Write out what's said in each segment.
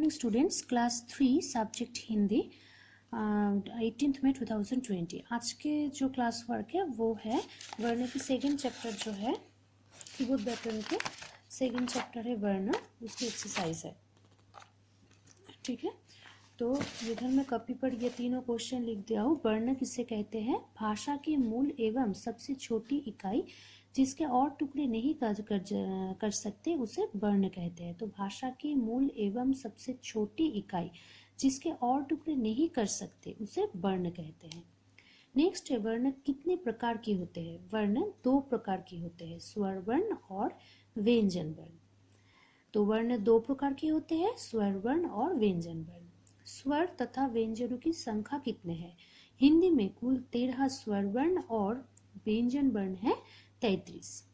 Morning students, class 3 subject Hindi 18 मई 2020। आज के जो क्लास वर्क है वो है वर्ण की सेकंड चैप्टर जो है कीबोर्ड पैटर्न के सेकंड चैप्टर है वर्ण, उसकी एक्सरसाइज है। ठीक है, तो इधर मैं कॉपी पर ये तीनों क्वेश्चन लिख दिया हूँ। वर्ण किसे कहते हैं? भाषा की मूल एवं सबसे छोटी इकाई जिसके और टुकड़े नहीं कर सकते उसे वर्ण कहते हैं। तो भाषा की मूल एवं सबसे छोटी इकाई जिसके और टुकड़े नहीं कर सकते उसे वर्ण कहते हैं। नेक्स्ट है, वर्ण कितने प्रकार के होते हैं? वर्ण 2 प्रकार के होते हैं, स्वर वर्ण और व्यंजन वर्ण। तो वर्ण 2 प्रकार के होते हैं, स्वर वर्ण और व्यंजन वर्ण। स्वर तथा व्यंजनों की संख्या कितने हैं? हिंदी में कुल 13 स्वर वर्ण और व्यंजन वर्ण है 33।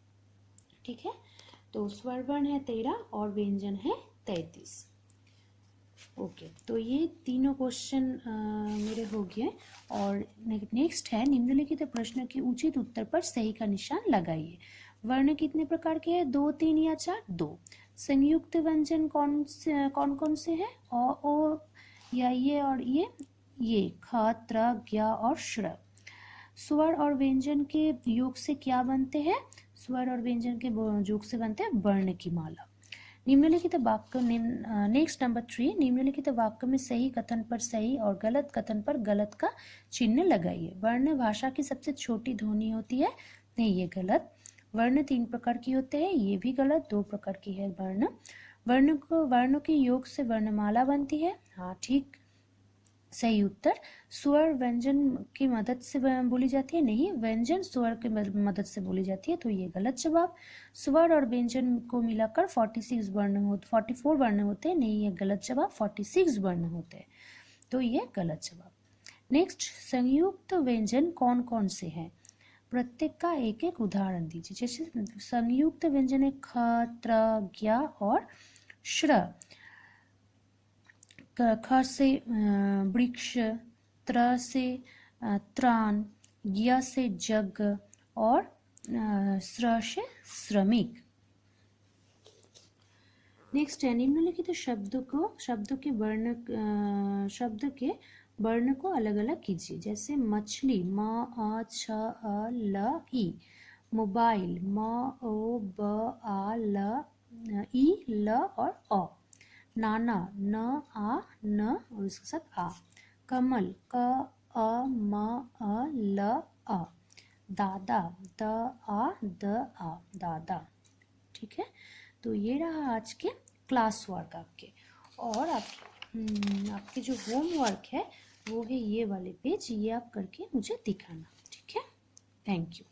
ठीक है, तो स्वर वर्ण है 13 और व्यंजन है 33। ओके, तो ये तीनों क्वेश्चन मेरे हो गए। और नेक्स्ट है, निम्नलिखित प्रश्न के उचित उत्तर पर सही का निशान लगाइए। वर्ण कितने प्रकार के हैं? 2, 3 या 4? 2। संयुक्त व्यंजन कौन कौन से हैं? ओ या ये और ये ख, त्र, ज्ञ और श्र। स्वर और व्यंजन के योग से क्या बनते हैं? स्वर और व्यंजन के योग से बनते हैं वर्ण की माला। निम्नलिखित वाक्य नेक्स्ट नंबर 3, निम्नलिखित वाक्य में सही कथन पर सही और गलत कथन पर गलत का चिन्ह लगाइए। वर्ण भाषा की सबसे छोटी ध्वनि होती है, नहीं ये गलत। वर्ण 3 प्रकार की होते हैं, ये भी गलत। 2 प्रकार की है वर्ण। वर्णों के योग से वर्णमाला बनती है, हाँ ठीक सही उत्तर। स्वर व्यंजन की मदद से बोली जाती है, नहीं व्यंजन स्वर की मदद से बोली जाती है, तो ये गलत जवाब। स्वर और व्यंजन को मिलाकर 44 वर्ण होते हैं, नहीं ये गलत जवाब। 46 वर्ण होते हैं, तो ये गलत जवाब। नेक्स्ट, संयुक्त व्यंजन कौन कौन से हैं? प्रत्येक का एक एक उदाहरण दीजिए। जैसे संयुक्त व्यंजन है ख, त्र, ज्ञ और श्र। ख से वृक्ष, त्र से त्राण, ज्ञ से जग और श्र से श्रमिक। नेक्स्ट है, निम्नलिखित शब्द के वर्ण को अलग अलग कीजिए। जैसे मछली म, अ, छ, अ, ल, ई। मोबाइल म, ओ, ब, आ, ल, ई, ल और अ। नाना न, आ, न और इसके साथ आ। कमल क, अ, म, अ, ल, अ। दादा द, आ, द, आ, दादा। ठीक है, तो ये रहा आज के क्लास वर्क आपके। और आपके जो होमवर्क है वो है ये वाले पेज, ये आप करके मुझे दिखाना। ठीक है, थैंक यू।